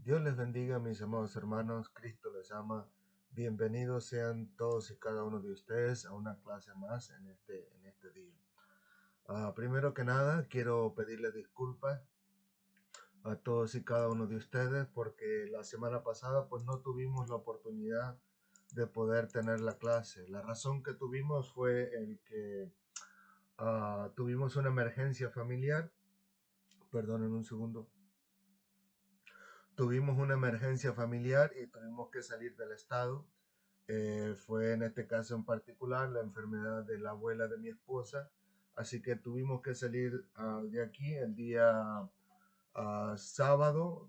Dios les bendiga, mis amados hermanos. Cristo les ama. Bienvenidos sean todos y cada uno de ustedes a una clase más en este día. Primero que nada, quiero pedirles disculpas a todos y cada uno de ustedes porque la semana pasada pues no tuvimos la oportunidad de poder tener la clase. La razón que tuvimos fue el que tuvimos una emergencia familiar. Perdonen un segundo. Tuvimos una emergencia familiar y tuvimos que salir del estado. Fue en este caso en particular la enfermedad de la abuela de mi esposa, así que tuvimos que salir de aquí el día sábado,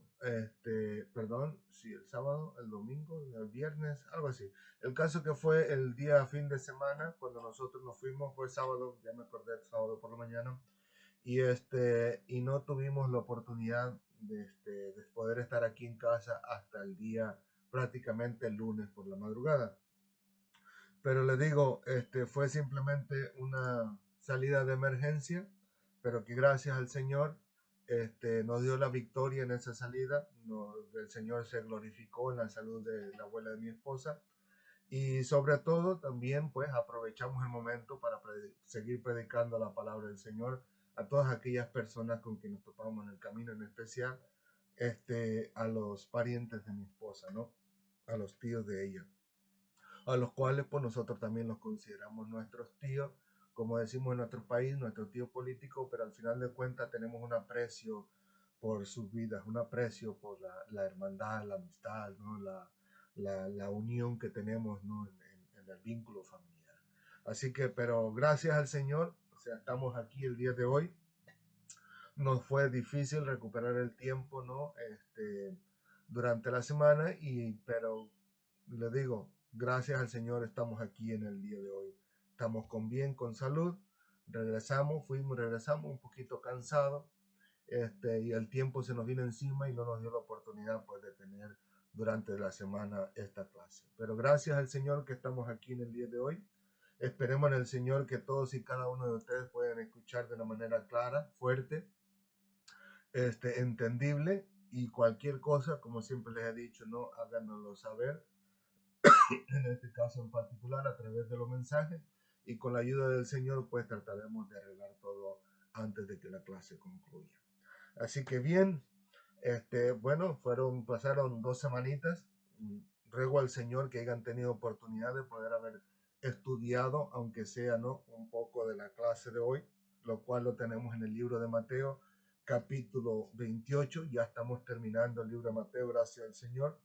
sí, el sábado, el domingo, el viernes, algo así. El caso que fue el día fin de semana, cuando nosotros nos fuimos, fue sábado, ya me acordé, sábado por la mañana, y no tuvimos la oportunidad de poder estar aquí en casa hasta el día prácticamente el lunes por la madrugada. Pero le digo, fue simplemente una salida de emergencia, pero que gracias al Señor nos dio la victoria en esa salida. El Señor se glorificó en la salud de la abuela de mi esposa. Y sobre todo también pues aprovechamos el momento para seguir predicando la palabra del Señor a todas aquellas personas con quienes nos topamos en el camino, en especial a los parientes de mi esposa, ¿no? A los tíos de ella, a los cuales pues nosotros también los consideramos nuestros tíos, como decimos en nuestro país, nuestro tío político, pero al final de cuentas tenemos un aprecio por sus vidas, un aprecio por la hermandad, la amistad, ¿no? La unión que tenemos, ¿no? en el vínculo familiar. Así que, pero gracias al Señor, o sea, estamos aquí el día de hoy. Nos fue difícil recuperar el tiempo, ¿no? Durante la semana, pero le digo, gracias al Señor estamos aquí en el día de hoy. Estamos con bien, con salud. Regresamos un poquito cansados, y el tiempo se nos vino encima y no nos dio la oportunidad pues de tener durante la semana esta clase. Pero gracias al Señor que estamos aquí en el día de hoy. Esperemos en el Señor que todos y cada uno de ustedes puedan escuchar de una manera clara, fuerte, entendible, y cualquier cosa, como siempre les he dicho, no háganoslo saber, en este caso en particular a través de los mensajes, y con la ayuda del Señor pues trataremos de arreglar todo antes de que la clase concluya. Así que bien, bueno, pasaron 2 semanitas. Ruego al Señor que hayan tenido oportunidad de poder haber estudiado, aunque sea, ¿no? Un poco de la clase de hoy, lo cual lo tenemos en el libro de Mateo, capítulo 28. Ya estamos terminando el libro de Mateo, gracias al Señor.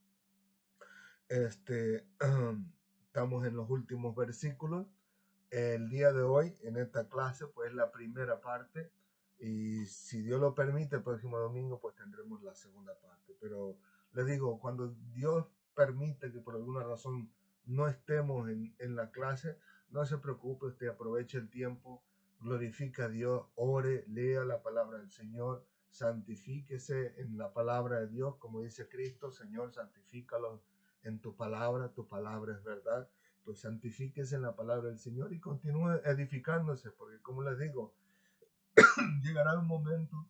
Estamos en los últimos versículos. El día de hoy, en esta clase, pues la primera parte, y si Dios lo permite, el próximo domingo, pues tendremos la segunda parte. Pero les digo, cuando Dios permite que por alguna razón no estemos en la clase, no se preocupe, usted aproveche el tiempo, glorifica a Dios, ore, lea la palabra del Señor, santifíquese en la palabra de Dios, como dice Cristo: Señor, santifícalo en tu palabra es verdad. Pues santifíquese en la palabra del Señor y continúe edificándose, porque como les digo, llegará un momento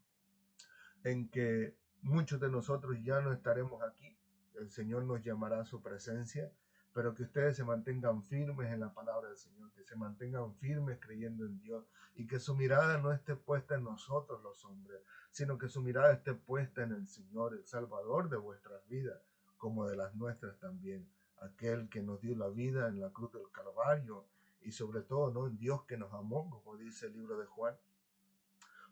en que muchos de nosotros ya no estaremos aquí. El Señor nos llamará a su presencia, pero que ustedes se mantengan firmes en la palabra del Señor, que se mantengan firmes creyendo en Dios, y que su mirada no esté puesta en nosotros los hombres, sino que su mirada esté puesta en el Señor, el Salvador de vuestras vidas, como de las nuestras también, aquel que nos dio la vida en la cruz del Calvario, y sobre todo, ¿no?, en Dios que nos amó, como dice el libro de Juan,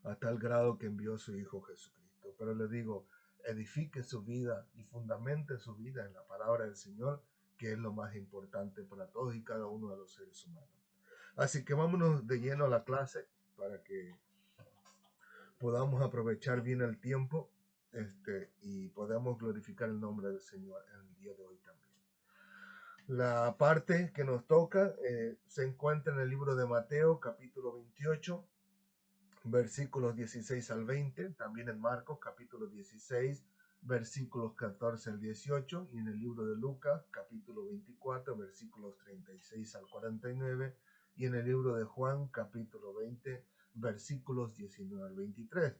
a tal grado que envió a su Hijo Jesucristo. Pero le digo, edifique su vida y fundamente su vida en la palabra del Señor, que es lo más importante para todos y cada uno de los seres humanos. Así que vámonos de lleno a la clase para que podamos aprovechar bien el tiempo, y podamos glorificar el nombre del Señor en el día de hoy también. La parte que nos toca se encuentra en el libro de Mateo, capítulo 28, versículos 16 al 20, también en Marcos, capítulo 16, versículos 14 al 18, y en el libro de Lucas, capítulo 24, versículos 36 al 49, y en el libro de Juan, capítulo 20, versículos 19 al 23.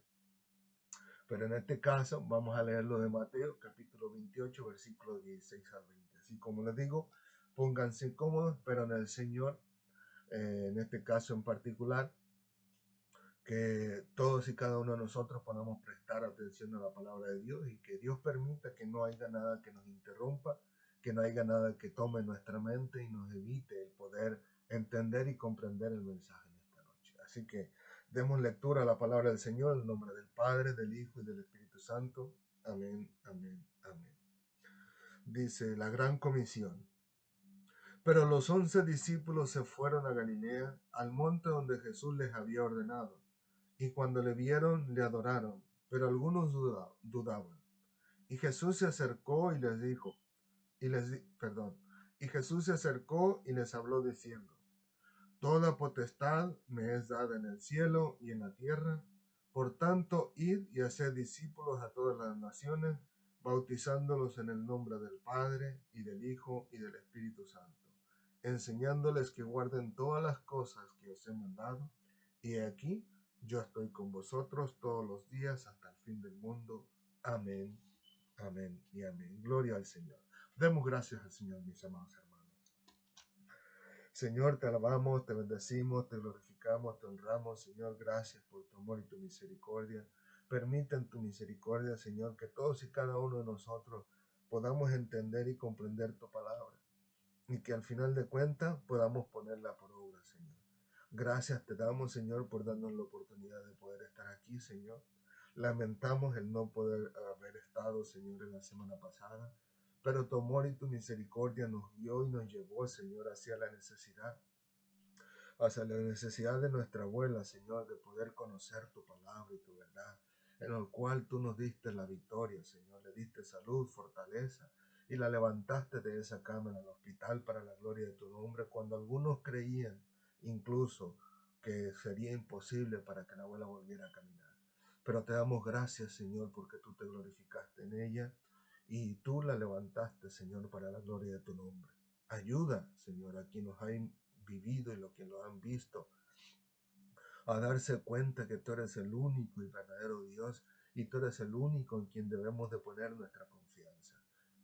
Pero en este caso vamos a leerlo de Mateo, capítulo 28, versículos 16 al 20. Así como les digo, pónganse cómodos, pero en el Señor, en este caso en particular, que todos y cada uno de nosotros podamos prestar atención a la palabra de Dios y que Dios permita que no haya nada que nos interrumpa, que no haya nada que tome nuestra mente y nos evite el poder entender y comprender el mensaje en esta noche. Así que demos lectura a la palabra del Señor en el nombre del Padre, del Hijo y del Espíritu Santo. Amén, amén, amén. Dice la gran comisión. Pero los 11 discípulos se fueron a Galilea, al monte donde Jesús les había ordenado. Y cuando le vieron, le adoraron, pero algunos dudaban. Y Jesús se acercó y les dijo, y Jesús se acercó y les habló diciendo, toda potestad me es dada en el cielo y en la tierra. Por tanto, id y haced discípulos a todas las naciones, bautizándolos en el nombre del Padre y del Hijo y del Espíritu Santo, enseñándoles que guarden todas las cosas que os he mandado. Y aquí yo estoy con vosotros todos los días hasta el fin del mundo. Amén, amén y amén. Gloria al Señor. Demos gracias al Señor, mis amados hermanos. Señor, te alabamos, te bendecimos, te glorificamos, te honramos. Señor, gracias por tu amor y tu misericordia. Permite en tu misericordia, Señor, que todos y cada uno de nosotros podamos entender y comprender tu palabra y que al final de cuentas podamos ponerla por obra, Señor. Gracias te damos, Señor, por darnos la oportunidad de poder estar aquí, Señor. Lamentamos el no poder haber estado, Señor, en la semana pasada, pero tu amor y tu misericordia nos guió y nos llevó, Señor, hacia la necesidad de nuestra abuela, Señor, de poder conocer tu palabra y tu verdad, en el cual tú nos diste la victoria, Señor, le diste salud, fortaleza, y la levantaste de esa cama en el hospital para la gloria de tu nombre, cuando algunos creían incluso que sería imposible para que la abuela volviera a caminar. Pero te damos gracias, Señor, porque tú te glorificaste en ella y tú la levantaste, Señor, para la gloria de tu nombre. Ayuda, Señor, a quienes han vivido y los que lo han visto, a darse cuenta que tú eres el único y verdadero Dios y tú eres el único en quien debemos de poner nuestra confianza.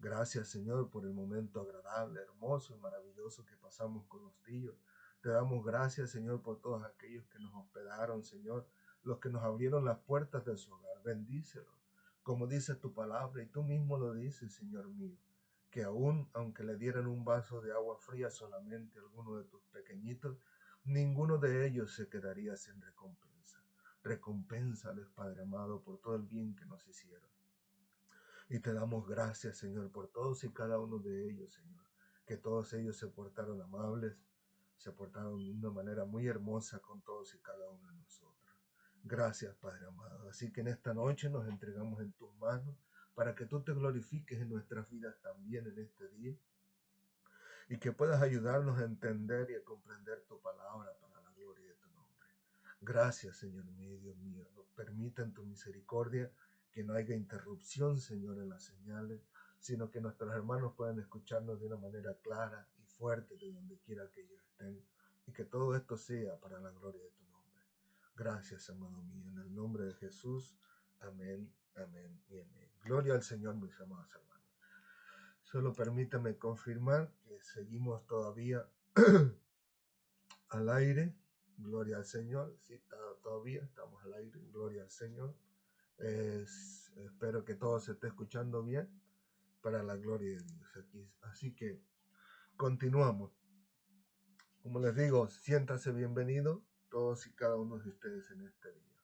Gracias, Señor, por el momento agradable, hermoso y maravilloso que pasamos con los tíos. Te damos gracias, Señor, por todos aquellos que nos hospedaron, Señor, los que nos abrieron las puertas de su hogar. Bendícelos, como dice tu palabra, y tú mismo lo dices, Señor mío, que aún aunque le dieran un vaso de agua fría solamente a alguno de tus pequeñitos, ninguno de ellos se quedaría sin recompensa. Recompénsales, Padre amado, por todo el bien que nos hicieron. Y te damos gracias, Señor, por todos y cada uno de ellos, Señor. Que todos ellos se portaron amables, se portaron de una manera muy hermosa con todos y cada uno de nosotros. Gracias, Padre amado. Así que en esta noche nos entregamos en tus manos para que tú te glorifiques en nuestras vidas también en este día y que puedas ayudarnos a entender y a comprender tu palabra para la gloria de tu nombre. Gracias, Señor mío, Dios mío. Nos permita en tu misericordia que no haya interrupción, Señor, en las señales, sino que nuestros hermanos puedan escucharnos de una manera clara y fuerte de donde quiera que ellos estén, y que todo esto sea para la gloria de tu nombre. Gracias, amado mío, en el nombre de Jesús. Amén, amén y amén. Gloria al Señor, mis amados hermanos. Solo permítame confirmar que seguimos todavía al aire. Gloria al Señor. Sí, todavía estamos al aire. Gloria al Señor. Espero que todo se esté escuchando bien para la gloria de Dios. Así que continuamos. Como les digo, siéntanse bienvenidos todos y cada uno de ustedes en este día.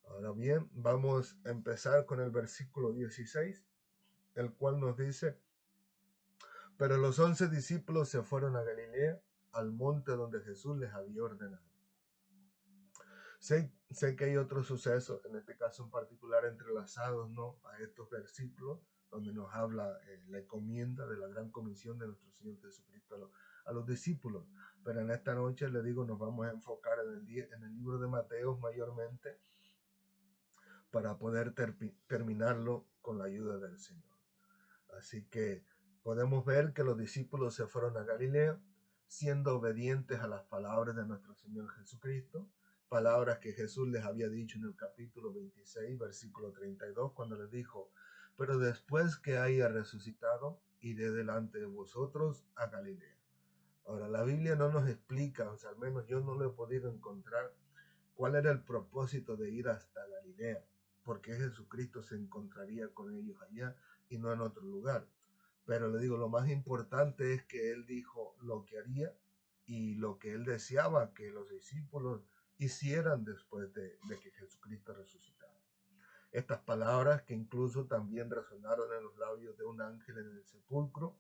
Ahora bien, vamos a empezar con el versículo 16, el cual nos dice: pero los 11 discípulos se fueron a Galilea, al monte donde Jesús les había ordenado. Sé que hay otros sucesos, en este caso en particular entrelazados, ¿no?, a estos versículos, donde nos habla la encomienda de la gran comisión de nuestro Señor Jesucristo a los discípulos. Pero en esta noche, les digo, nos vamos a enfocar en el libro de Mateo mayormente, para poder terminarlo con la ayuda del Señor. Así que podemos ver que los discípulos se fueron a Galilea, siendo obedientes a las palabras de nuestro Señor Jesucristo, palabras que Jesús les había dicho en el capítulo 26, versículo 32, cuando les dijo, pero después que haya resucitado, iré delante de vosotros a Galilea. Ahora, la Biblia no nos explica, o sea, al menos yo no lo he podido encontrar, cuál era el propósito de ir hasta Galilea, porque Jesucristo se encontraría con ellos allá y no en otro lugar. Pero le digo, lo más importante es que él dijo lo que haría y lo que él deseaba que los discípulos hicieran después de que Jesucristo resucitara. Estas palabras que incluso también resonaron en los labios de un ángel en el sepulcro,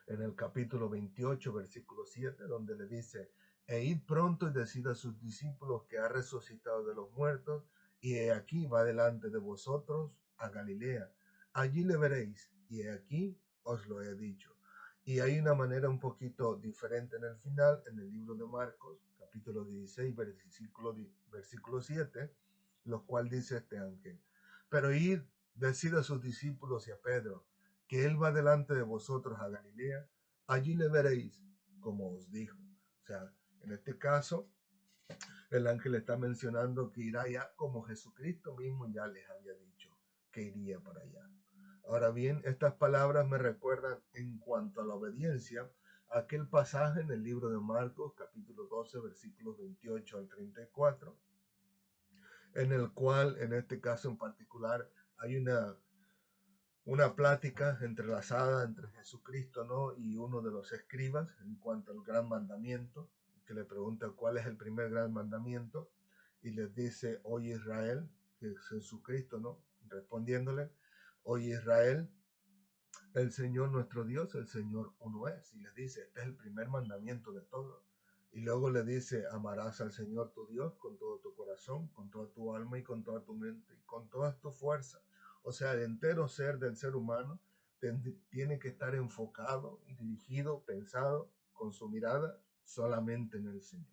en el capítulo 28, versículo 7, donde le dice, e id pronto y decid a sus discípulos que ha resucitado de los muertos, y he aquí va delante de vosotros a Galilea. Allí le veréis, y he aquí os lo he dicho. Y hay una manera un poquito diferente en el final, en el libro de Marcos, capítulo 16, versículo 7, lo cual dice este ángel. Pero id, decid a sus discípulos y a Pedro, que él va delante de vosotros a Galilea, allí le veréis como os dijo. O sea, en este caso, el ángel está mencionando que irá allá como Jesucristo mismo ya les había dicho que iría para allá. Ahora bien, estas palabras me recuerdan en cuanto a la obediencia, aquel pasaje en el libro de Marcos, capítulo 12, versículos 28 al 34, en el cual, en este caso en particular, hay una plática entrelazada entre Jesucristo, ¿no?, y uno de los escribas en cuanto al gran mandamiento, que le pregunta cuál es el primer gran mandamiento, y les dice, oye Israel, que es Jesucristo, ¿no?, respondiéndole, oye Israel, el Señor nuestro Dios, el Señor uno es, y les dice, este es el primer mandamiento de todo. Y luego le dice, amarás al Señor tu Dios con todo tu corazón, con toda tu alma y con toda tu mente y con toda tu fuerza. O sea, el entero ser del ser humano tiene que estar enfocado y dirigido, pensado, con su mirada solamente en el Señor.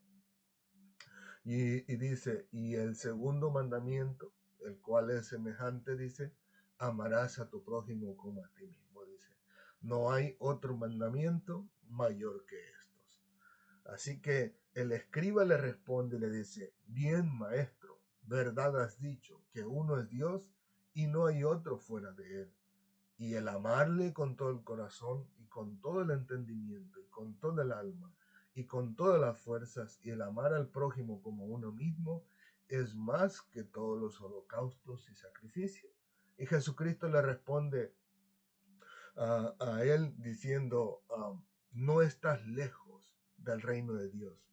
Y dice, y el segundo mandamiento, el cual es semejante, dice, amarás a tu prójimo como a ti mismo, dice. No hay otro mandamiento mayor que estos. Así que el escriba le responde y le dice, bien maestro, verdad has dicho, que uno es Dios y no hay otro fuera de él. Y el amarle con todo el corazón y con todo el entendimiento y con todo el alma y con todas las fuerzas y el amar al prójimo como uno mismo es más que todos los holocaustos y sacrificios. Y Jesucristo le responde a él diciendo, no estás lejos del reino de Dios.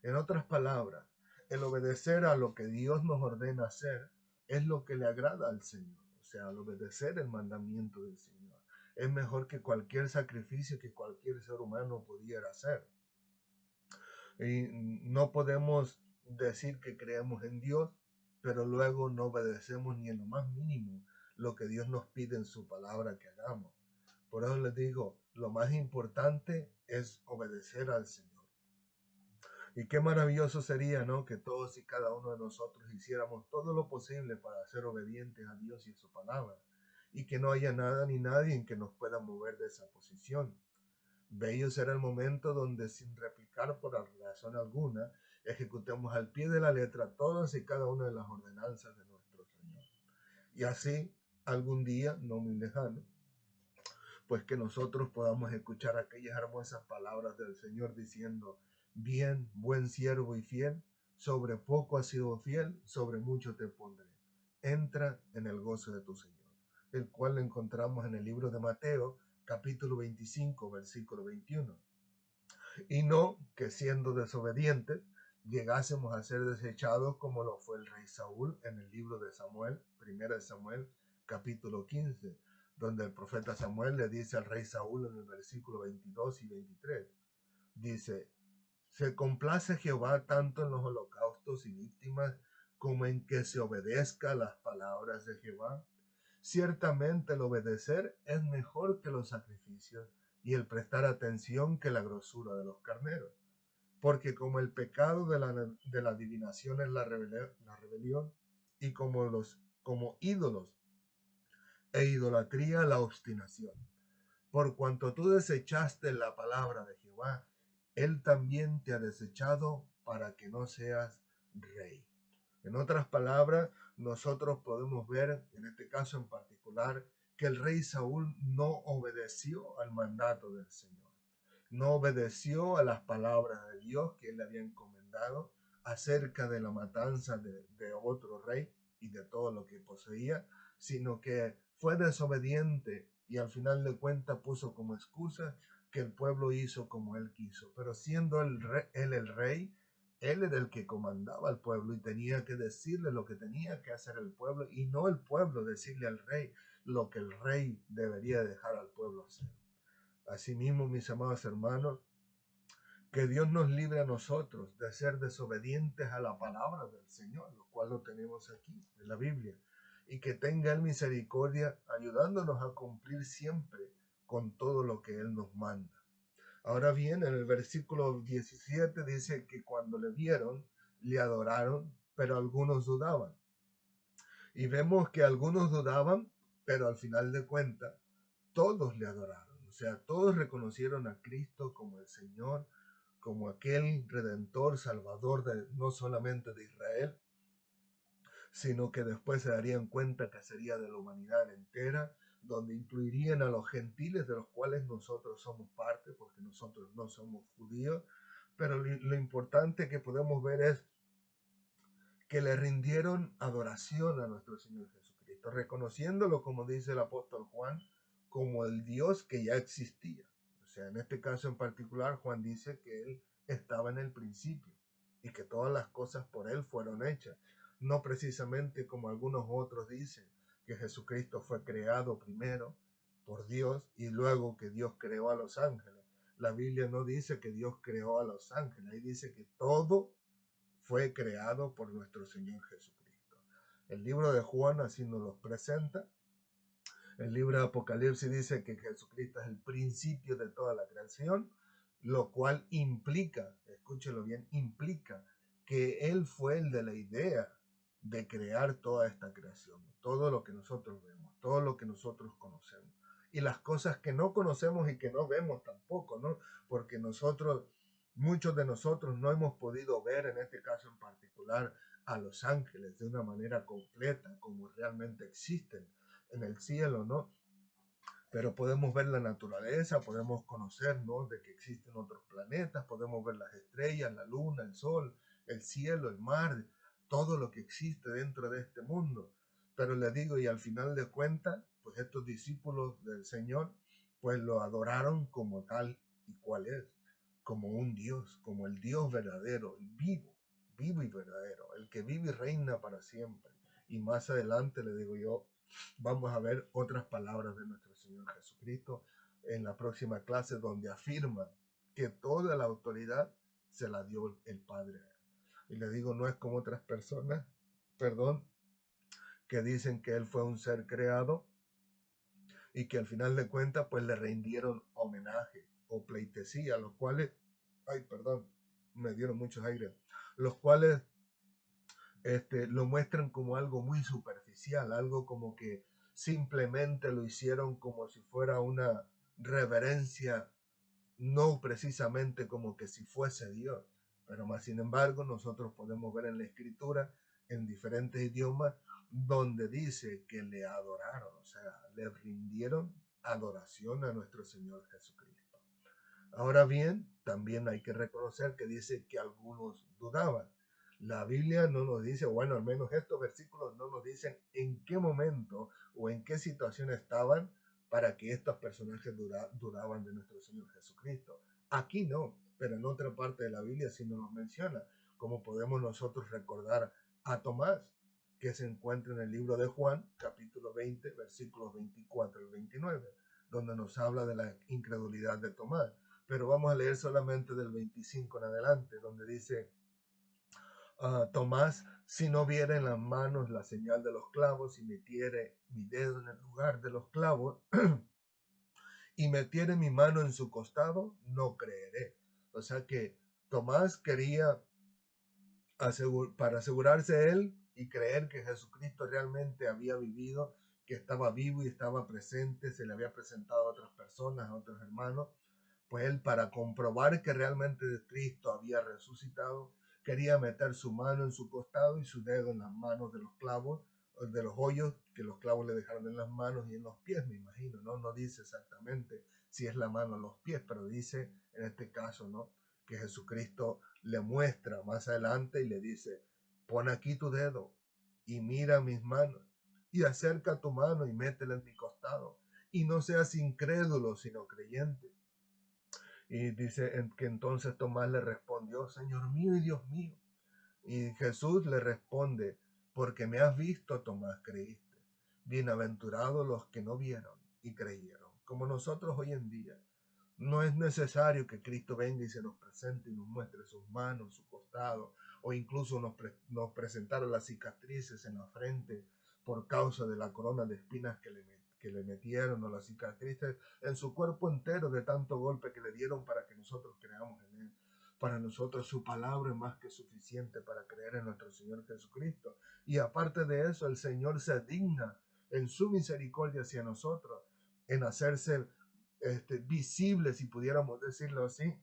En otras palabras, el obedecer a lo que Dios nos ordena hacer es lo que le agrada al Señor. O sea, al obedecer el mandamiento del Señor es mejor que cualquier sacrificio que cualquier ser humano pudiera hacer. Y no podemos decir que creemos en Dios, pero luego no obedecemos ni en lo más mínimo lo que Dios nos pide en su palabra que hagamos. Por eso les digo, lo más importante es obedecer al Señor. Y qué maravilloso sería, ¿no?, que todos y cada uno de nosotros hiciéramos todo lo posible para ser obedientes a Dios y a su palabra, y que no haya nada ni nadie en que nos pueda mover de esa posición. Bello será el momento donde, sin replicar por razón alguna, ejecutemos al pie de la letra todas y cada una de las ordenanzas de nuestro Señor. Y así, algún día, no muy lejano, pues que nosotros podamos escuchar aquellas hermosas palabras del Señor diciendo, bien, buen siervo y fiel, sobre poco has sido fiel, sobre mucho te pondré. Entra en el gozo de tu Señor, el cual lo encontramos en el libro de Mateo, capítulo 25, versículo 21. Y no que siendo desobedientes, llegásemos a ser desechados como lo fue el rey Saúl en el libro de Samuel, 1 Samuel, capítulo 15, donde el profeta Samuel le dice al rey Saúl en el versículo 22 y 23, dice, se complace Jehová tanto en los holocaustos y víctimas como en que se obedezca las palabras de Jehová. Ciertamente el obedecer es mejor que los sacrificios y el prestar atención que la grosura de los carneros. Porque como el pecado de la adivinación es la rebelión y como ídolos e idolatría la obstinación. Por cuanto tú desechaste la palabra de Jehová, él también te ha desechado para que no seas rey. En otras palabras, nosotros podemos ver, en este caso en particular, que el rey Saúl no obedeció al mandato del Señor, no obedeció a las palabras de Dios que él le había encomendado acerca de la matanza de otro rey y de todo lo que poseía, sino que fue desobediente y al final de cuentas puso como excusa que el pueblo hizo como él quiso. Pero siendo él el rey, él era el que comandaba al pueblo y tenía que decirle lo que tenía que hacer el pueblo y no el pueblo decirle al rey lo que el rey debería dejar al pueblo hacer. Asimismo, mis amados hermanos, que Dios nos libre a nosotros de ser desobedientes a la palabra del Señor, lo cual lo tenemos aquí en la Biblia, y que tenga Él misericordia ayudándonos a cumplir siempre con todo lo que Él nos manda. Ahora bien, en el versículo 17 dice que cuando le vieron, le adoraron, pero algunos dudaban. Y vemos que algunos dudaban, pero al final de cuentas, todos le adoraron. O sea, todos reconocieron a Cristo como el Señor, como aquel redentor, salvador no solamente de Israel, sino que después se darían cuenta que sería de la humanidad entera, donde incluirían a los gentiles de los cuales nosotros somos parte, porque nosotros no somos judíos, pero lo importante que podemos ver es que le rindieron adoración a nuestro Señor Jesucristo, reconociéndolo, como dice el apóstol Juan, como el Dios que ya existía. O sea, en este caso en particular, Juan dice que Él estaba en el principio y que todas las cosas por Él fueron hechas. No precisamente como algunos otros dicen, que Jesucristo fue creado primero por Dios y luego que Dios creó a los ángeles. La Biblia no dice que Dios creó a los ángeles, ahí dice que todo fue creado por nuestro Señor Jesucristo. El libro de Juan así nos lo presenta. El libro de Apocalipsis dice que Jesucristo es el principio de toda la creación, lo cual implica, escúchelo bien, implica que Él fue el de la idea de crear toda esta creación, todo lo que nosotros vemos, todo lo que nosotros conocemos. Y las cosas que no conocemos y que no vemos tampoco, ¿no? Porque muchos de nosotros no hemos podido ver, en este caso en particular, a los ángeles de una manera completa, como realmente existen en el cielo, ¿no? Pero podemos ver la naturaleza, podemos conocer, ¿no?, de que existen otros planetas, podemos ver las estrellas, la luna, el sol, el cielo, el mar, todo lo que existe dentro de este mundo. Pero le digo, y al final de cuentas, pues estos discípulos del Señor, pues lo adoraron como tal y cual es, como un Dios, como el Dios verdadero, el vivo y verdadero, el que vive y reina para siempre. Y más adelante, le digo yo, vamos a ver otras palabras de nuestro Señor Jesucristo en la próxima clase, donde afirma que toda la autoridad se la dio el Padre. Y le digo, no es como otras personas, perdón, que dicen que Él fue un ser creado y que al final de cuentas pues le rindieron homenaje o pleitesía, los cuales, ay, perdón, me dieron muchos aires, los cuales lo muestran como algo muy superficial, algo como que simplemente lo hicieron como si fuera una reverencia, no precisamente como que si fuese Dios, pero más sin embargo nosotros podemos ver en la escritura en diferentes idiomas donde dice que le adoraron, o sea, le rindieron adoración a nuestro Señor Jesucristo. Ahora bien, también hay que reconocer que dice que algunos dudaban. La Biblia no nos dice, bueno, al menos estos versículos no nos dicen en qué momento o en qué situación estaban para que estos personajes dudaban de nuestro Señor Jesucristo. Aquí no, pero en otra parte de la Biblia sí nos menciona, como podemos nosotros recordar a Tomás, que se encuentra en el libro de Juan, capítulo 20, versículos 24 al 29, donde nos habla de la incredulidad de Tomás. Pero vamos a leer solamente del 25 en adelante, donde dice, Tomás, si no viera en las manos la señal de los clavos y metiere mi dedo en el lugar de los clavos y metiere mi mano en su costado, no creeré. O sea que Tomás quería, para asegurarse él y creer que Jesucristo realmente había vivido, que estaba vivo y estaba presente, se le había presentado a otras personas, a otros hermanos, pues él, para comprobar que realmente Cristo había resucitado, quería meter su mano en su costado y su dedo en las manos de los clavos, de los hoyos que los clavos le dejaron en las manos y en los pies, me imagino, ¿no? No dice exactamente si es la mano o los pies, pero dice en este caso, ¿no? Que Jesucristo le muestra más adelante y le dice, pon aquí tu dedo y mira mis manos y acerca tu mano y métela en mi costado y no seas incrédulo sino creyente. Y dice que entonces Tomás le respondió, Señor mío y Dios mío. Y Jesús le responde, porque me has visto, Tomás, creíste. Bienaventurados los que no vieron y creyeron, como nosotros hoy en día. No es necesario que Cristo venga y se nos presente y nos muestre sus manos, su costado, o incluso nos presentaron las cicatrices en la frente por causa de la corona de espinas que le metieron, o las cicatrices en su cuerpo entero de tanto golpe que le dieron para que nosotros creamos en Él. Para nosotros su palabra es más que suficiente para creer en nuestro Señor Jesucristo. Y aparte de eso, el Señor se digna en su misericordia hacia nosotros, en hacerse visible, si pudiéramos decirlo así,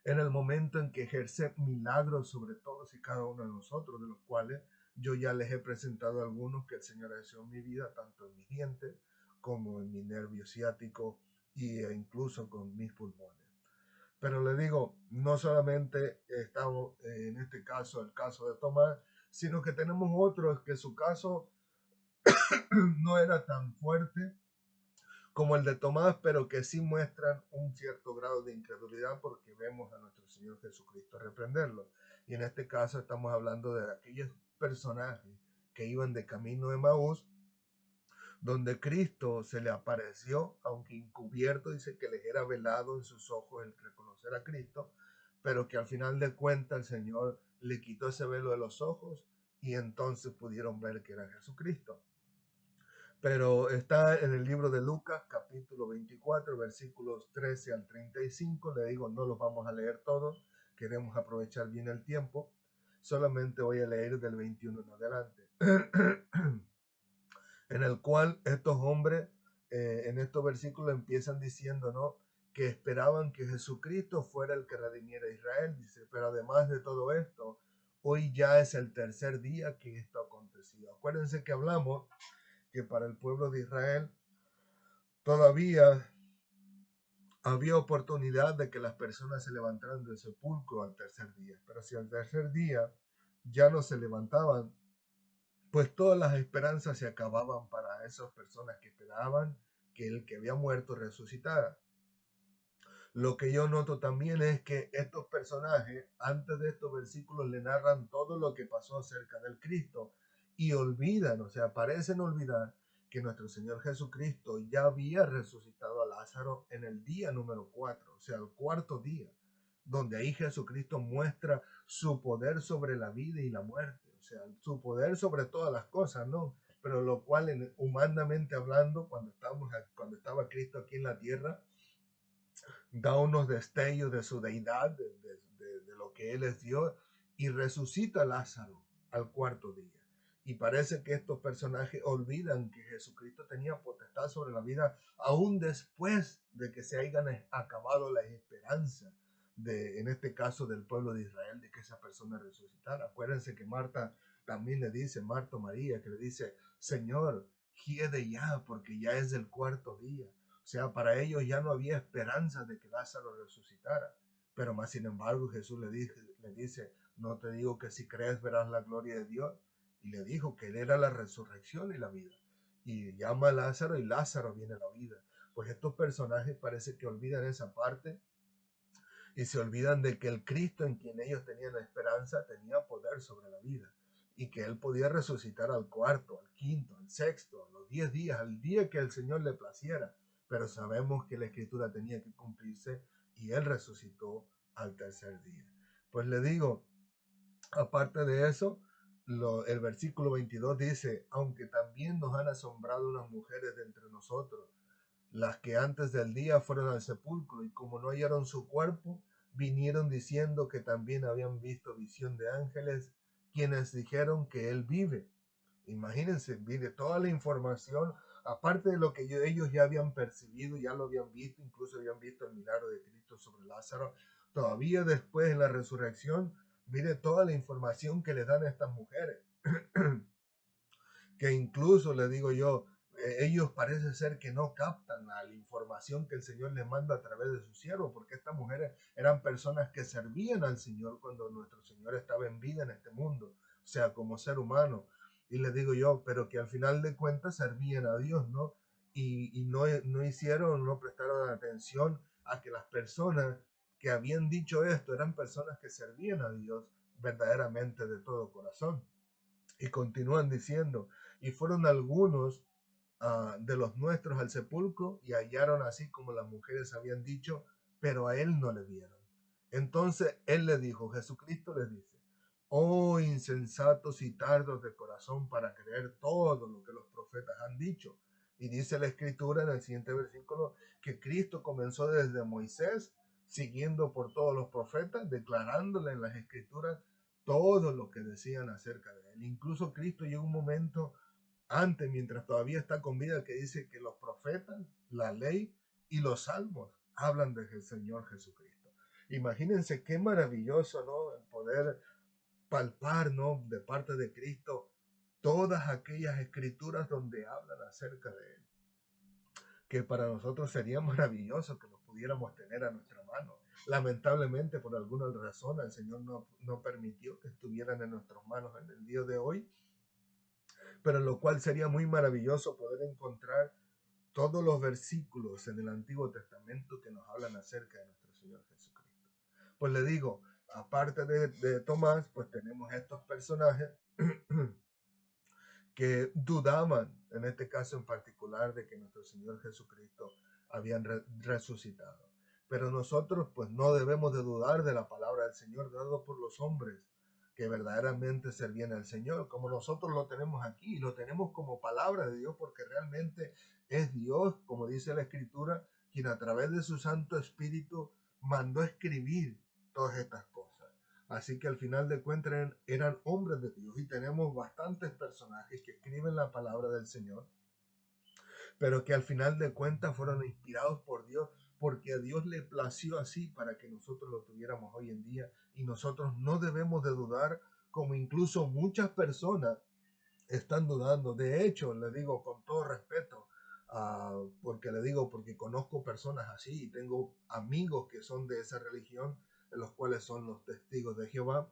en el momento en que ejerce milagros sobre todos y cada uno de nosotros, de los cuales yo ya les he presentado algunos que el Señor ha hecho en mi vida, tanto en mis dientes como en mi nervio ciático e incluso con mis pulmones. Pero le digo, no solamente estamos en este caso, el caso de Tomás, sino que tenemos otros que su caso no era tan fuerte como el de Tomás, pero que sí muestran un cierto grado de incredulidad porque vemos a nuestro Señor Jesucristo reprenderlo. Y en este caso estamos hablando de aquellos personajes que iban de camino de Maús, donde Cristo se le apareció, aunque encubierto, dice que les era velado en sus ojos el reconocer a Cristo, pero que al final de cuentas el Señor le quitó ese velo de los ojos y entonces pudieron ver que era Jesucristo. Pero está en el libro de Lucas, capítulo 24, versículos 13 al 35. Le digo, no los vamos a leer todos, queremos aprovechar bien el tiempo. Solamente voy a leer del 21 en adelante. En el cual estos hombres, en estos versículos empiezan diciendo, ¿no?, que esperaban que Jesucristo fuera el que redimiera a Israel. Dice, pero además de todo esto, hoy ya es el tercer día que esto ha acontecido. Acuérdense que hablamos que para el pueblo de Israel todavía había oportunidad de que las personas se levantaran del sepulcro al tercer día. Pero si al tercer día ya no se levantaban, pues todas las esperanzas se acababan para esas personas que esperaban que el que había muerto resucitara. Lo que yo noto también es que estos personajes, antes de estos versículos, le narran todo lo que pasó acerca del Cristo y olvidan, o sea, parecen olvidar que nuestro Señor Jesucristo ya había resucitado a Lázaro en el día número 4, o sea, el cuarto día, donde ahí Jesucristo muestra su poder sobre la vida y la muerte, o sea, su poder sobre todas las cosas, ¿no? Pero lo cual, humanamente hablando, cuando estaba Cristo aquí en la tierra, da unos destellos de su deidad, de lo que Él les dio, y resucita a Lázaro al cuarto día. Y parece que estos personajes olvidan que Jesucristo tenía potestad sobre la vida aún después de que se hayan acabado la esperanza en este caso del pueblo de Israel, de que esa persona resucitara. Acuérdense que Marta también le dice, Marta María, que le dice, Señor, hiede ya, porque ya es el cuarto día. O sea, para ellos ya no había esperanza de que Lázaro resucitara. Pero más sin embargo Jesús le dice, no te digo que si crees verás la gloria de Dios. Y le dijo que Él era la resurrección y la vida. Y llama a Lázaro y Lázaro viene a la vida. Pues estos personajes parece que olvidan esa parte y se olvidan de que el Cristo en quien ellos tenían la esperanza tenía poder sobre la vida y que Él podía resucitar al cuarto, al quinto, al sexto, a los 10 días, al día que el Señor le placiera. Pero sabemos que la escritura tenía que cumplirse y Él resucitó al tercer día. Pues le digo, aparte de eso, el versículo 22 dice, aunque también nos han asombrado unas mujeres de entre nosotros, las que antes del día fueron al sepulcro y como no hallaron su cuerpo, vinieron diciendo que también habían visto visión de ángeles, quienes dijeron que él vive. Imagínense, viene toda la información, aparte de lo que ellos ya habían percibido, ya lo habían visto, incluso habían visto el milagro de Cristo sobre Lázaro, todavía después en la resurrección, mire toda la información que le dan a estas mujeres. Que incluso le digo yo, ellos parece ser que no captan la información que el Señor les manda a través de su siervo, porque estas mujeres eran personas que servían al Señor cuando nuestro Señor estaba en vida en este mundo, o sea, como ser humano. Y le digo yo, pero que al final de cuentas servían a Dios, ¿no? Y no hicieron, no prestaron atención a que las personas que habían dicho esto eran personas que servían a Dios verdaderamente de todo corazón. Y continúan diciendo, y fueron algunos de los nuestros al sepulcro y hallaron así como las mujeres habían dicho, pero a él no le vieron. Entonces él le dijo, Jesucristo les dice, oh insensatos y tardos de corazón para creer todo lo que los profetas han dicho. Y dice la escritura en el siguiente versículo que Cristo comenzó desde Moisés, siguiendo por todos los profetas, declarándole en las escrituras todo lo que decían acerca de él. Incluso Cristo llegó un momento antes, mientras todavía está con vida, que dice que los profetas, la ley y los salmos hablan del Señor Jesucristo. Imagínense qué maravilloso, ¿no? El poder palpar, ¿no? De parte de Cristo todas aquellas escrituras donde hablan acerca de Él. Que para nosotros sería maravilloso que los pudiéramos tener a nuestra mano. Lamentablemente, por alguna razón, el Señor no permitió que estuvieran en nuestras manos en el día de hoy, pero lo cual sería muy maravilloso poder encontrar todos los versículos en el Antiguo Testamento que nos hablan acerca de nuestro Señor Jesucristo. Pues le digo, aparte de Tomás, pues tenemos estos personajes que dudaban, en este caso en particular, de que nuestro Señor Jesucristo habían resucitado. Pero nosotros pues no debemos de dudar de la palabra del Señor dado por los hombres que verdaderamente servían al Señor, como nosotros lo tenemos aquí, lo tenemos como palabra de Dios porque realmente es Dios, como dice la Escritura, quien a través de su Santo Espíritu mandó escribir todas estas cosas. Así que al final de cuentas eran hombres de Dios y tenemos bastantes personajes que escriben la palabra del Señor, pero que al final de cuentas fueron inspirados por Dios porque a Dios le plació así para que nosotros lo tuviéramos hoy en día y nosotros no debemos de dudar como incluso muchas personas están dudando. De hecho, le digo con todo respeto, porque conozco personas así y tengo amigos que son de esa religión, en los cuales son los testigos de Jehová.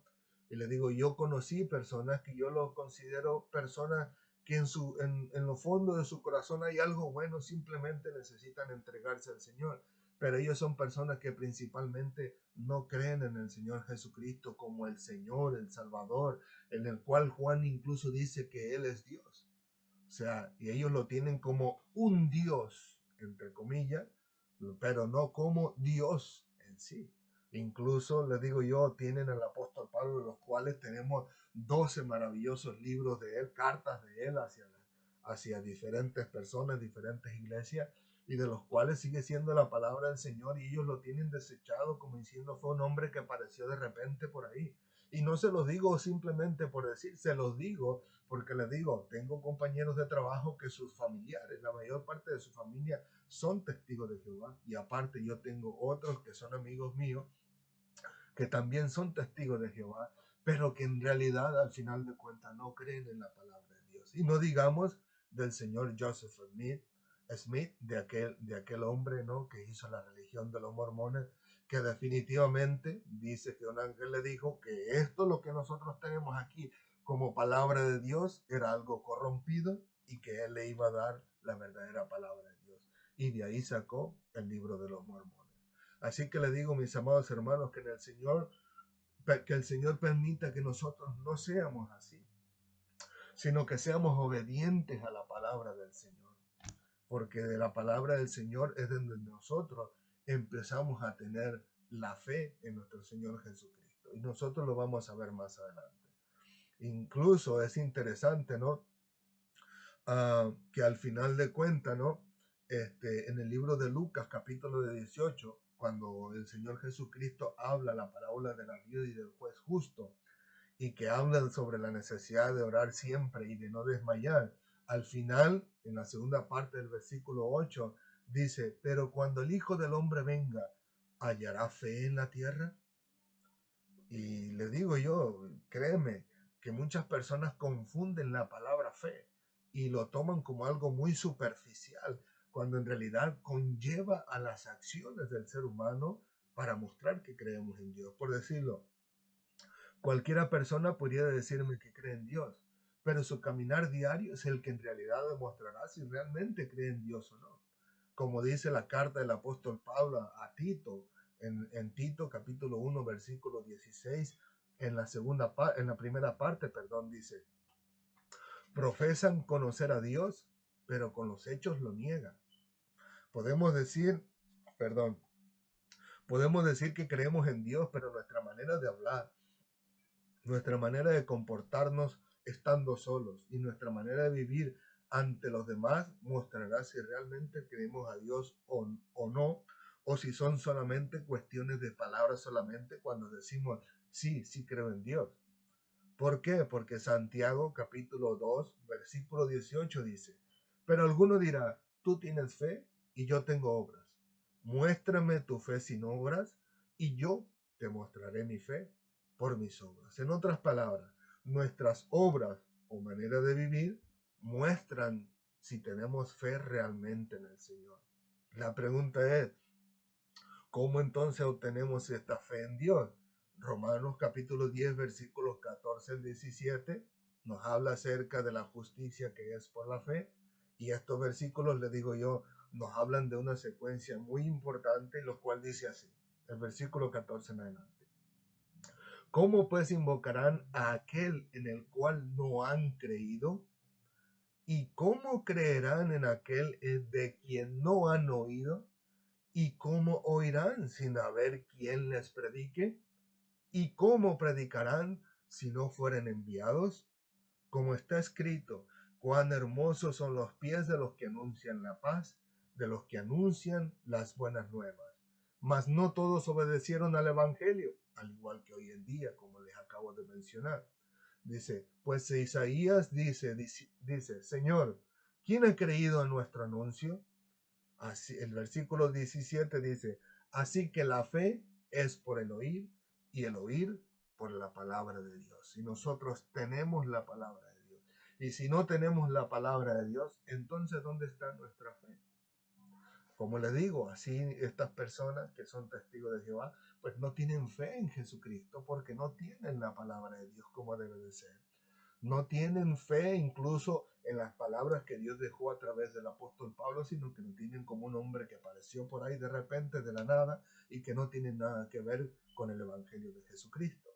Y le digo, yo conocí personas que yo los considero personas que en lo fondo de su corazón hay algo bueno, simplemente necesitan entregarse al Señor. Pero ellos son personas que principalmente no creen en el Señor Jesucristo como el Señor, el Salvador, en el cual Juan incluso dice que Él es Dios. O sea, y ellos lo tienen como un Dios, entre comillas, pero no como Dios en sí. Incluso, les digo yo, tienen al apóstol Pablo, de los cuales tenemos 12 maravillosos libros de él, cartas de él hacia diferentes personas, diferentes iglesias, y de los cuales sigue siendo la palabra del Señor, y ellos lo tienen desechado como diciendo fue un hombre que apareció de repente por ahí. Y no se los digo simplemente por decir, se los digo porque les digo, tengo compañeros de trabajo que sus familiares, la mayor parte de su familia son testigos de Jehová, y aparte yo tengo otros que son amigos míos que también son testigos de Jehová, pero que en realidad al final de cuentas no creen en la palabra de Dios. Y no digamos del señor Joseph Smith, de aquel hombre, ¿no?, que hizo la religión de los mormones, que definitivamente dice que un ángel le dijo que esto, lo que nosotros tenemos aquí como palabra de Dios, era algo corrompido y que él le iba a dar la verdadera palabra de Dios. Y de ahí sacó el libro de los mormones. Así que le digo, mis amados hermanos, que el Señor permita que nosotros no seamos así, sino que seamos obedientes a la palabra del Señor, porque de la palabra del Señor es donde nosotros empezamos a tener la fe en nuestro Señor Jesucristo, y nosotros lo vamos a ver más adelante. Incluso es interesante, ¿no? Que al final de cuentas, ¿no? En el libro de Lucas, capítulo de 18, cuando el Señor Jesucristo habla la parábola de la viuda y del juez justo, y que hablan sobre la necesidad de orar siempre y de no desmayar, al final, en la segunda parte del versículo 8, dice, pero cuando el Hijo del Hombre venga, ¿hallará fe en la tierra? Y le digo yo, créeme, que muchas personas confunden la palabra fe y lo toman como algo muy superficial, cuando en realidad conlleva a las acciones del ser humano para mostrar que creemos en Dios. Por decirlo, cualquiera persona podría decirme que cree en Dios, pero su caminar diario es el que en realidad demostrará si realmente cree en Dios o no. Como dice la carta del apóstol Pablo a Tito, en Tito capítulo 1 versículo 16, en la primera parte, perdón, dice, profesan conocer a Dios, pero con los hechos lo niegan. Podemos decir, perdón, podemos decir que creemos en Dios, pero nuestra manera de hablar, nuestra manera de comportarnos estando solos y nuestra manera de vivir ante los demás mostrará si realmente creemos a Dios o no, o si son solamente cuestiones de palabras solamente cuando decimos, sí, sí creo en Dios. ¿Por qué? Porque Santiago capítulo 2 versículo 18 dice, pero alguno dirá, tú tienes fe y yo tengo obras. Muéstrame tu fe sin obras y yo te mostraré mi fe por mis obras. En otras palabras, nuestras obras o manera de vivir muestran si tenemos fe realmente en el Señor. La pregunta es, ¿cómo entonces obtenemos esta fe en Dios? Romanos capítulo 10 versículos 14 al 17 nos habla acerca de la justicia que es por la fe, y estos versículos, le digo yo, nos hablan de una secuencia muy importante, lo cual dice así, el versículo 14 en adelante. ¿Cómo pues invocarán a aquel en el cual no han creído? ¿Y cómo creerán en aquel de quien no han oído? ¿Y cómo oirán sin haber quien les predique? ¿Y cómo predicarán si no fueren enviados? Como está escrito, cuán hermosos son los pies de los que anuncian la paz, de los que anuncian las buenas nuevas. Mas no todos obedecieron al Evangelio, al igual que hoy en día, como les acabo de mencionar. Dice, pues Isaías dice, Señor, ¿quién ha creído a nuestro anuncio? Así, el versículo 17 dice, así que la fe es por el oír y el oír por la palabra de Dios. Y nosotros tenemos la palabra de Dios. Y si no tenemos la palabra de Dios, entonces ¿dónde está nuestra fe? Como le digo, así estas personas que son testigos de Jehová, pues no tienen fe en Jesucristo porque no tienen la palabra de Dios como debe de ser. No tienen fe incluso en las palabras que Dios dejó a través del apóstol Pablo, sino que lo tienen como un hombre que apareció por ahí de repente, de la nada, y que no tiene nada que ver con el Evangelio de Jesucristo.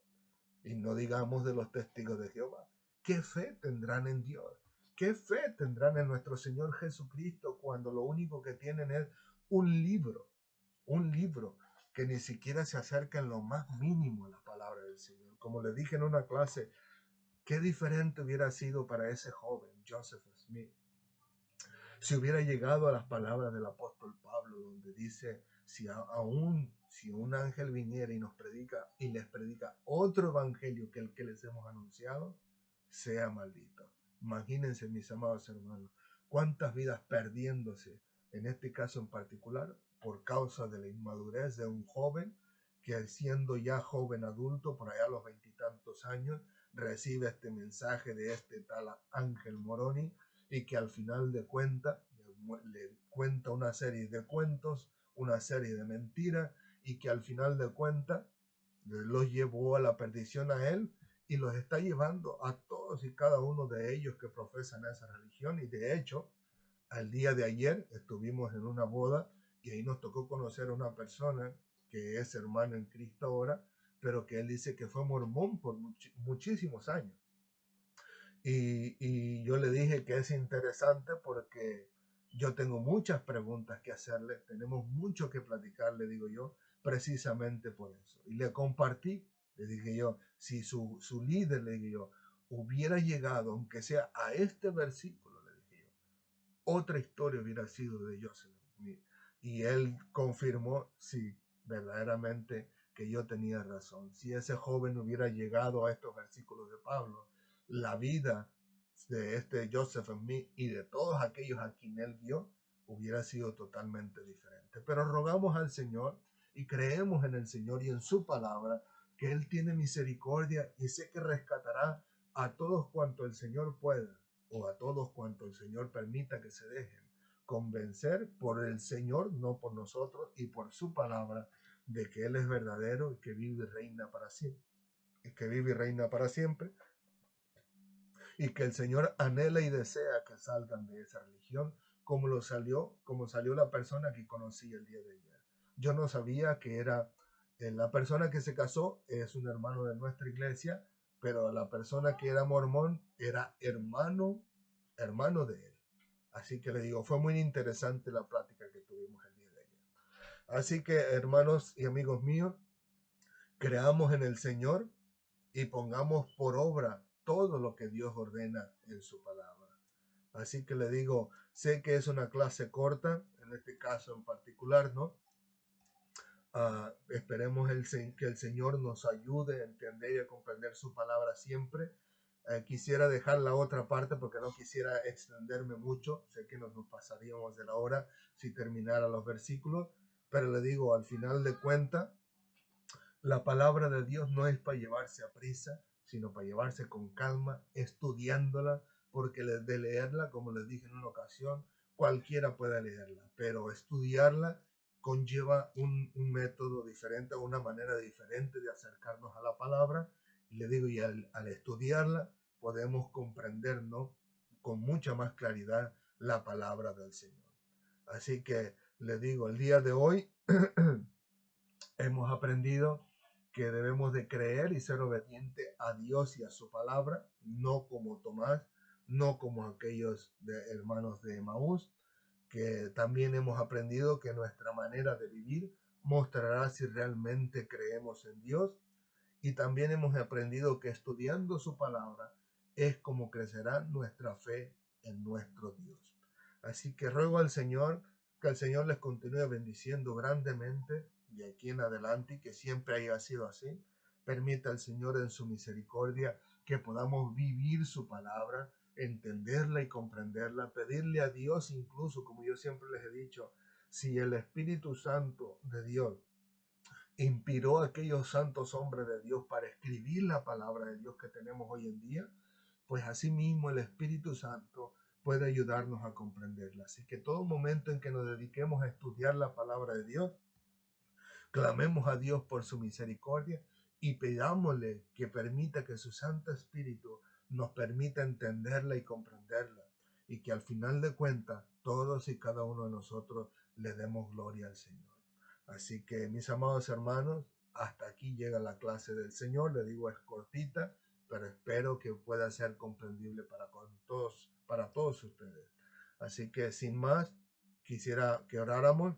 Y no digamos de los testigos de Jehová. ¿Qué fe tendrán en Dios? ¿Qué fe tendrán en nuestro Señor Jesucristo cuando lo único que tienen es un libro? Un libro que ni siquiera se acerca en lo más mínimo a la palabra del Señor. Como le dije en una clase, qué diferente hubiera sido para ese joven, Joseph Smith, si hubiera llegado a las palabras del apóstol Pablo, donde dice, aún si un ángel viniera y nos predica y les predica otro evangelio que el que les hemos anunciado, sea maldito. Imagínense, mis amados hermanos, cuántas vidas perdiéndose, en este caso en particular, por causa de la inmadurez de un joven que siendo ya joven adulto, por allá a los veintitantos años, recibe este mensaje de este tal Ángel Moroni, y que al final de cuentas le cuenta una serie de cuentos, una serie de mentiras, y que al final de cuentas los llevó a la perdición a él y los está llevando a todos y cada uno de ellos que profesan esa religión. Y de hecho, al día de ayer estuvimos en una boda y ahí nos tocó conocer a una persona que es hermano en Cristo ahora, pero que él dice que fue mormón por muchísimos años. Y yo le dije que es interesante porque yo tengo muchas preguntas que hacerle, tenemos mucho que platicar, le digo yo, precisamente por eso. Y le compartí, le dije yo, si su líder, le dije yo, hubiera llegado, aunque sea a este versículo, le dije yo, otra historia hubiera sido de Joseph Smith. Y él confirmó, sí, verdaderamente que yo tenía razón. Si ese joven hubiera llegado a estos versículos de Pablo, la vida de este Joseph Smith y de todos aquellos a quien él vio hubiera sido totalmente diferente. Pero rogamos al Señor y creemos en el Señor y en su palabra, que Él tiene misericordia y sé que rescatará a todos cuanto el Señor pueda, o a todos cuanto el Señor permita que se dejen convencer por el Señor, no por nosotros, y por su palabra, de que Él es verdadero y que vive y reina para siempre. Y que vive y reina para siempre, y que el Señor anhela y desea que salgan de esa religión, como salió la persona que conocí el día de ayer. Yo no sabía que era la persona que se casó, es un hermano de nuestra iglesia, pero la persona que era mormón era hermano de él. Así que le digo, fue muy interesante la plática que tuvimos el día de ayer. Así que, hermanos y amigos míos, creamos en el Señor y pongamos por obra todo lo que Dios ordena en su palabra. Así que le digo, sé que es una clase corta, en este caso en particular, ¿no? Esperemos que el Señor nos ayude a entender y a comprender su palabra siempre. Quisiera dejar la otra parte porque no quisiera extenderme mucho. Sé que nos pasaríamos de la hora si terminara los versículos, pero le digo, al final de cuentas, la palabra de Dios no es para llevarse a prisa, sino para llevarse con calma, estudiándola, porque de leerla, como les dije en una ocasión, cualquiera puede leerla, pero estudiarla conlleva un método diferente, una manera diferente de acercarnos a la palabra. Y le digo, y al estudiarla podemos comprendernos con mucha más claridad la palabra del Señor. Así que le digo, el día de hoy hemos aprendido que debemos de creer y ser obediente a Dios y a su palabra, no como Tomás, no como aquellos hermanos de Emaús, que también hemos aprendido que nuestra manera de vivir mostrará si realmente creemos en Dios, y también hemos aprendido que estudiando su palabra es como crecerá nuestra fe en nuestro Dios. Así que ruego al Señor que el Señor les continúe bendiciendo grandemente de aquí en adelante y que siempre haya sido así. Permita al Señor en su misericordia que podamos vivir su palabra, entenderla y comprenderla, pedirle a Dios incluso, como yo siempre les he dicho, si el Espíritu Santo de Dios inspiró a aquellos santos hombres de Dios para escribir la palabra de Dios que tenemos hoy en día, pues asimismo el Espíritu Santo puede ayudarnos a comprenderla. Así que todo momento en que nos dediquemos a estudiar la palabra de Dios, clamemos a Dios por su misericordia y pidámosle que permita que su Santo Espíritu nos permita entenderla y comprenderla, y que al final de cuentas todos y cada uno de nosotros le demos gloria al Señor. Así que, mis amados hermanos, hasta aquí llega la clase del Señor. Le digo, es cortita, pero espero que pueda ser comprendible para todos ustedes. Así que, sin más, quisiera que oráramos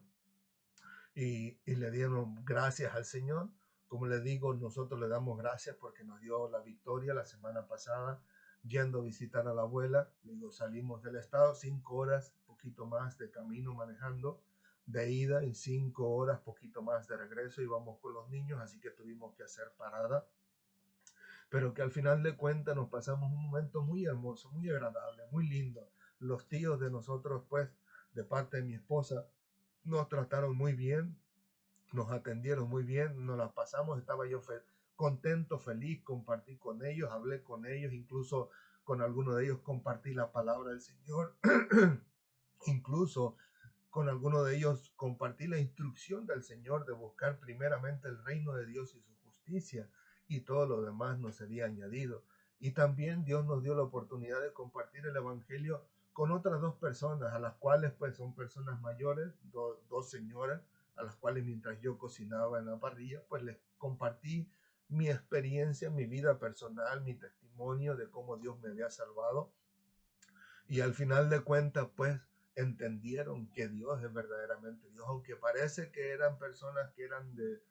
y le diéramos gracias al Señor. Como le digo, nosotros le damos gracias porque nos dio la victoria la semana pasada yendo a visitar a la abuela. Le digo, salimos del estado 5 horas, poquito más de camino manejando de ida y 5 horas, poquito más de regreso. Íbamos con los niños, así que tuvimos que hacer parada. Pero que al final de cuentas nos pasamos un momento muy hermoso, muy agradable, muy lindo. Los tíos de nosotros, pues, de parte de mi esposa, nos trataron muy bien, nos atendieron muy bien, nos las pasamos, estaba yo contento, feliz, compartí con ellos, hablé con ellos, incluso con algunos de ellos compartí la palabra del Señor, incluso con algunos de ellos compartí la instrucción del Señor de buscar primeramente el reino de Dios y su justicia, y todo lo demás nos sería añadido. Y también Dios nos dio la oportunidad de compartir el Evangelio con otras dos personas, a las cuales pues son personas mayores, dos señoras, a las cuales mientras yo cocinaba en la parrilla, pues les compartí mi experiencia, mi vida personal, mi testimonio de cómo Dios me había salvado. Y al final de cuentas, pues entendieron que Dios es verdaderamente Dios, aunque parece que eran personas que eran de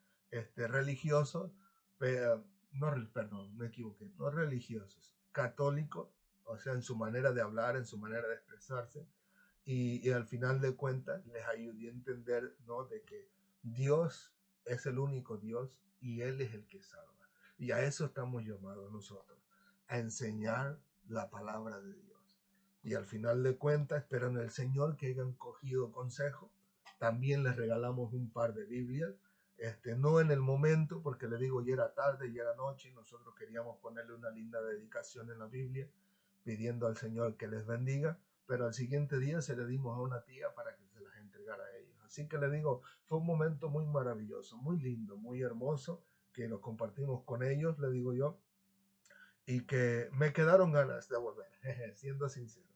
religiosos, pero no, perdón, me equivoqué, no religiosos, católicos, o sea, en su manera de hablar, en su manera de expresarse, y al final de cuentas les ayudé a entender, ¿no?, de que Dios es el único Dios y Él es el que salva. Y a eso estamos llamados nosotros, a enseñar la palabra de Dios. Y al final de cuentas, espero en el Señor que hayan cogido consejo. También les regalamos un par de Biblias. no en el momento, porque le digo, ya era tarde, ya era noche, y nosotros queríamos ponerle una linda dedicación en la Biblia, pidiendo al Señor que les bendiga, pero al siguiente día se le dimos a una tía para que se las entregara a ellos. Así que le digo, fue un momento muy maravilloso, muy lindo, muy hermoso, que lo compartimos con ellos, le digo yo, y que me quedaron ganas de volver, siendo sincero.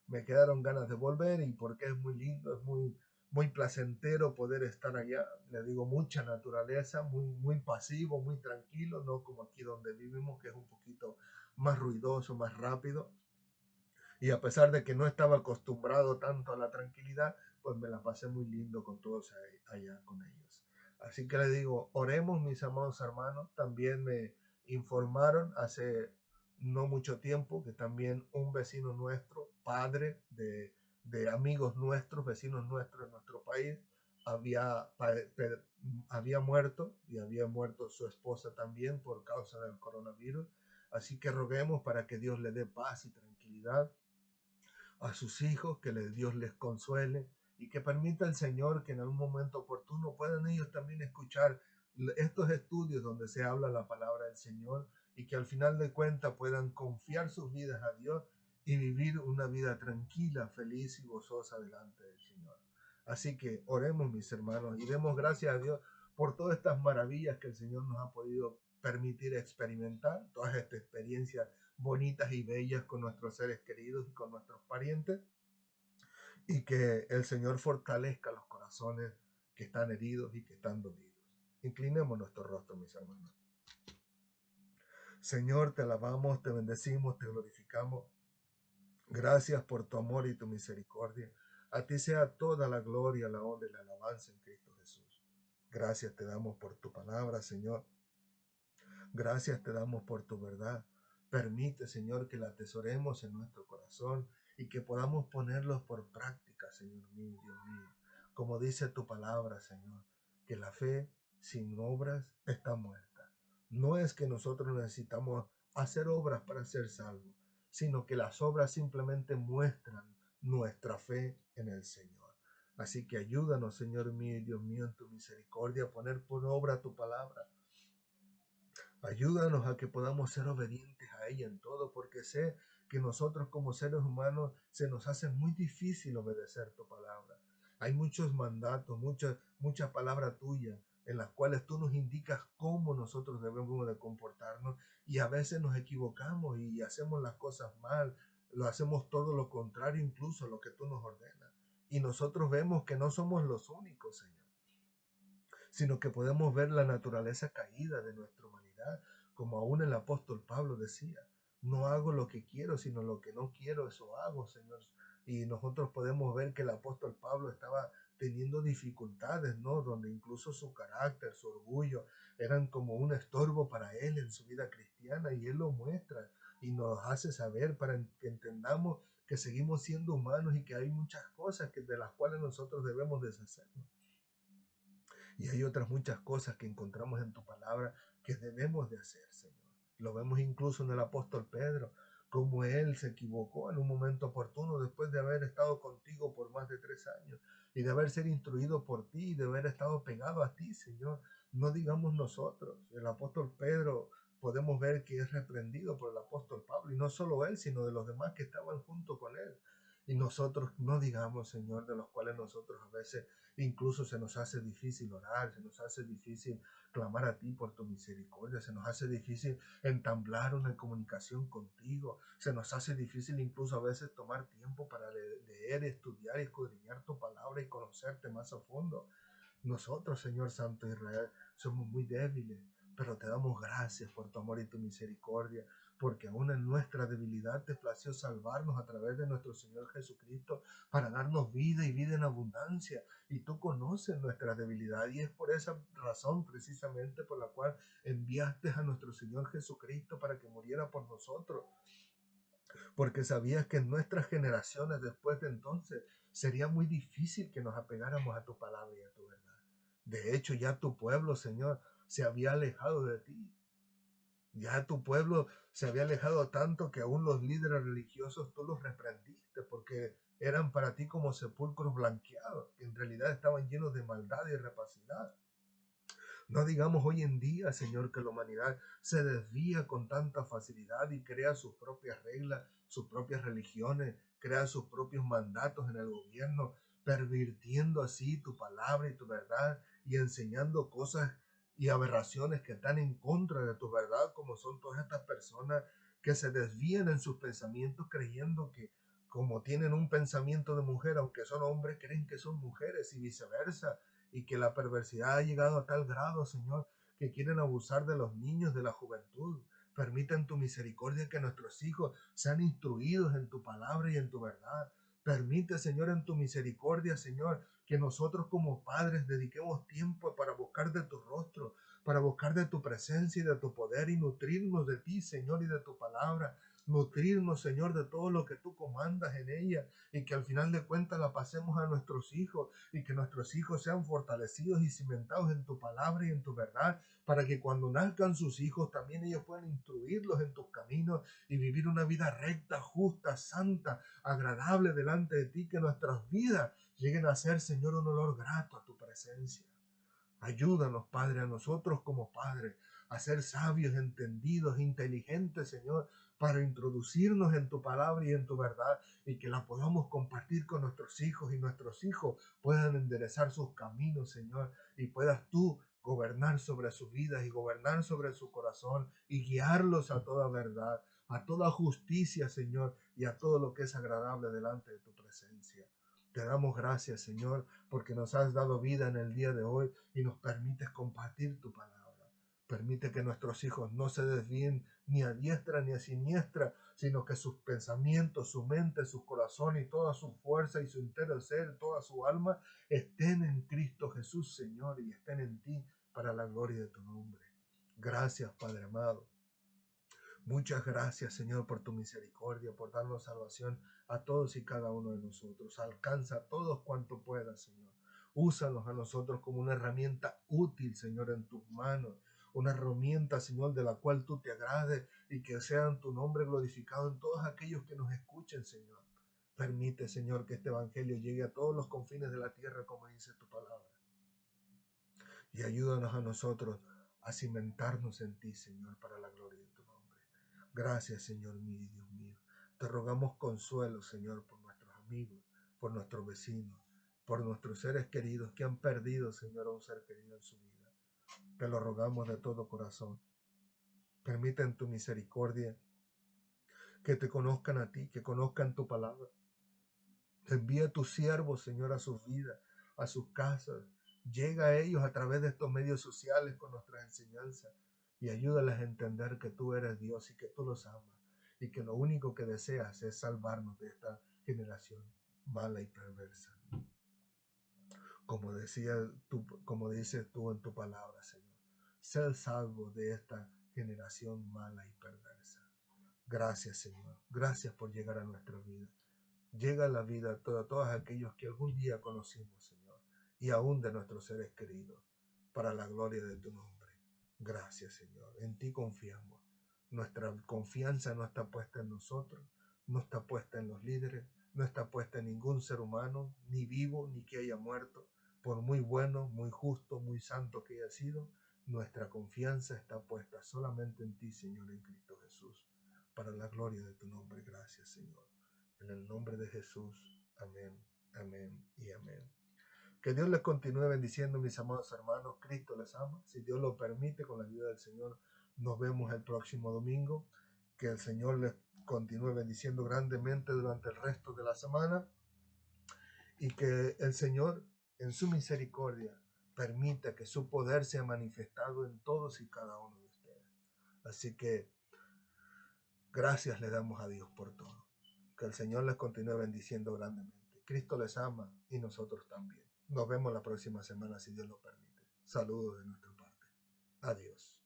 Me quedaron ganas de volver y porque es muy lindo, es muy placentero poder estar allá. Le digo, mucha naturaleza, muy pasivo, muy tranquilo, no como aquí donde vivimos, que es un poquito más ruidoso, más rápido. Y a pesar de que no estaba acostumbrado tanto a la tranquilidad, pues me la pasé muy lindo con todos allá con ellos. Así que le digo, oremos mis amados hermanos. También me informaron hace no mucho tiempo que también un vecino nuestro, padre de amigos nuestros, vecinos nuestros en nuestro país, había, había muerto y había muerto su esposa también por causa del coronavirus. Así que roguemos para que Dios le dé paz y tranquilidad a sus hijos, que Dios les consuele y que permita el Señor que en algún momento oportuno puedan ellos también escuchar estos estudios donde se habla la palabra del Señor y que al final de cuentas puedan confiar sus vidas a Dios y vivir una vida tranquila, feliz y gozosa delante del Señor. Así que oremos, mis hermanos, y demos gracias a Dios por todas estas maravillas que el Señor nos ha podido permitir experimentar, todas estas experiencias bonitas y bellas con nuestros seres queridos y con nuestros parientes, y que el Señor fortalezca los corazones que están heridos y que están dolidos. Inclinemos nuestro rostro, mis hermanos. Señor, te alabamos, te bendecimos, te glorificamos. Gracias por tu amor y tu misericordia. A ti sea toda la gloria, la honra y la alabanza en Cristo Jesús. Gracias te damos por tu palabra, Señor. Gracias te damos por tu verdad. Permite, Señor, que la atesoremos en nuestro corazón y que podamos ponerlos por práctica, Señor mío, Dios mío. Como dice tu palabra, Señor, que la fe sin obras está muerta. No es que nosotros necesitamos hacer obras para ser salvos, sino que las obras simplemente muestran nuestra fe en el Señor. Así que ayúdanos, Señor mío y Dios mío, en tu misericordia, a poner por obra tu palabra. Ayúdanos a que podamos ser obedientes a ella en todo, porque sé que nosotros como seres humanos se nos hace muy difícil obedecer tu palabra. Hay muchos mandatos, mucha palabra tuya en las cuales tú nos indicas cómo nosotros debemos de comportarnos y a veces nos equivocamos y hacemos las cosas mal, lo hacemos todo lo contrario incluso a lo que tú nos ordenas. Y nosotros vemos que no somos los únicos, Señor, sino que podemos ver la naturaleza caída de nuestra humanidad, como aún el apóstol Pablo decía, no hago lo que quiero, sino lo que no quiero, eso hago, Señor. Y nosotros podemos ver que el apóstol Pablo estaba teniendo dificultades, ¿no? Donde incluso su carácter, su orgullo, eran como un estorbo para él en su vida cristiana, y él lo muestra y nos hace saber para que entendamos que seguimos siendo humanos y que hay muchas cosas de las cuales nosotros debemos deshacernos. Y hay otras muchas cosas que encontramos en tu palabra que debemos de hacer, Señor. Lo vemos incluso en el apóstol Pedro, como él se equivocó en un momento oportuno después de haber estado contigo por más de 3 años y de haber sido instruido por ti y de haber estado pegado a ti, Señor. No digamos nosotros, el apóstol Pedro podemos ver que es reprendido por el apóstol Pablo, y no solo él, sino de los demás que estaban junto con él. Y nosotros no digamos, Señor, de los cuales nosotros a veces incluso se nos hace difícil orar, se nos hace difícil clamar a ti por tu misericordia, se nos hace difícil entablar una comunicación contigo, se nos hace difícil incluso a veces tomar tiempo para leer, estudiar y escudriñar tu palabra y conocerte más a fondo. Nosotros, Señor Santo Israel, somos muy débiles, pero te damos gracias por tu amor y tu misericordia, porque aún en nuestra debilidad te plació salvarnos a través de nuestro Señor Jesucristo para darnos vida y vida en abundancia. Y tú conoces nuestra debilidad, y es por esa razón precisamente por la cual enviaste a nuestro Señor Jesucristo para que muriera por nosotros, porque sabías que en nuestras generaciones después de entonces sería muy difícil que nos apegáramos a tu palabra y a tu verdad. De hecho, ya tu pueblo, Señor, se había alejado de ti. Ya tu pueblo se había alejado tanto que aún los líderes religiosos tú los reprendiste, porque eran para ti como sepulcros blanqueados, que en realidad estaban llenos de maldad y rapacidad. No digamos hoy en día, Señor, que la humanidad se desvía con tanta facilidad y crea sus propias reglas, sus propias religiones, crea sus propios mandatos en el gobierno, pervirtiendo así tu palabra y tu verdad y enseñando cosas y aberraciones que están en contra de tu verdad, como son todas estas personas que se desvían en sus pensamientos creyendo que como tienen un pensamiento de mujer, aunque son hombres, creen que son mujeres y viceversa, y que la perversidad ha llegado a tal grado, Señor, que quieren abusar de los niños, de la juventud. Permita en tu misericordia que nuestros hijos sean instruidos en tu palabra y en tu verdad. Permite, Señor, en tu misericordia, Señor, que nosotros como padres dediquemos tiempo para buscar de tu rostro, para buscar de tu presencia y de tu poder y nutrirnos de ti, Señor, y de tu palabra. Nutrirnos, Señor, de todo lo que tú comandas en ella y que al final de cuentas la pasemos a nuestros hijos y que nuestros hijos sean fortalecidos y cimentados en tu palabra y en tu verdad, para que cuando nazcan sus hijos también ellos puedan instruirlos en tus caminos y vivir una vida recta, justa, santa, agradable delante de ti, que nuestras vidas lleguen a ser, Señor, un olor grato a tu presencia. Ayúdanos, Padre, a nosotros como padres, a ser sabios, entendidos, inteligentes, Señor, para introducirnos en tu palabra y en tu verdad y que la podamos compartir con nuestros hijos y nuestros hijos puedan enderezar sus caminos, Señor, y puedas tú gobernar sobre sus vidas y gobernar sobre su corazón y guiarlos a toda verdad, a toda justicia, Señor, y a todo lo que es agradable delante de tu presencia. Te damos gracias, Señor, porque nos has dado vida en el día de hoy y nos permites compartir tu palabra. Permite que nuestros hijos no se desvíen ni a diestra ni a siniestra, sino que sus pensamientos, su mente, su corazón y toda su fuerza y su entero ser, toda su alma, estén en Cristo Jesús, Señor, y estén en ti para la gloria de tu nombre. Gracias, Padre amado. Muchas gracias, Señor, por tu misericordia, por darnos salvación a todos y cada uno de nosotros. Alcanza a todos cuanto puedas, Señor. Úsanos a nosotros como una herramienta útil, Señor, en tus manos. Una herramienta, Señor, de la cual tú te agrades y que sea tu nombre glorificado en todos aquellos que nos escuchen, Señor. Permite, Señor, que este evangelio llegue a todos los confines de la tierra, como dice tu palabra. Y ayúdanos a nosotros a cimentarnos en ti, Señor, para la gloria de tu nombre. Gracias, Señor mío y Dios mío. Te rogamos consuelo, Señor, por nuestros amigos, por nuestros vecinos, por nuestros seres queridos que han perdido, Señor, a un ser querido en su vida. Te lo rogamos de todo corazón. Permite en tu misericordia que te conozcan a ti, que conozcan tu palabra. Envía a tus siervos, Señor, a sus vidas, a sus casas. Llega a ellos a través de estos medios sociales con nuestras enseñanzas y ayúdales a entender que tú eres Dios y que tú los amas y que lo único que deseas es salvarnos de esta generación mala y perversa. Como como dices tú en tu palabra, Señor, sé salvo de esta generación mala y perversa. Gracias, Señor. Gracias por llegar a nuestra vida. Llega a la vida a todos aquellos que algún día conocimos, Señor, y aún de nuestros seres queridos, para la gloria de tu nombre. Gracias, Señor. En ti confiamos. Nuestra confianza no está puesta en nosotros, no está puesta en los líderes, no está puesta en ningún ser humano, ni vivo, ni que haya muerto, por muy bueno, muy justo, muy santo que haya sido. Nuestra confianza está puesta solamente en ti, Señor, en Cristo Jesús, para la gloria de tu nombre. Gracias, Señor. En el nombre de Jesús. Amén, amén y amén. Que Dios les continúe bendiciendo, mis amados hermanos. Cristo les ama. Si Dios lo permite, con la ayuda del Señor, nos vemos el próximo domingo. Que el Señor les continúe bendiciendo grandemente durante el resto de la semana. Y que el Señor, en su misericordia, permita que su poder sea manifestado en todos y cada uno de ustedes. Así que gracias le damos a Dios por todo. Que el Señor les continúe bendiciendo grandemente. Cristo les ama y nosotros también. Nos vemos la próxima semana si Dios lo permite. Saludos de nuestra parte. Adiós.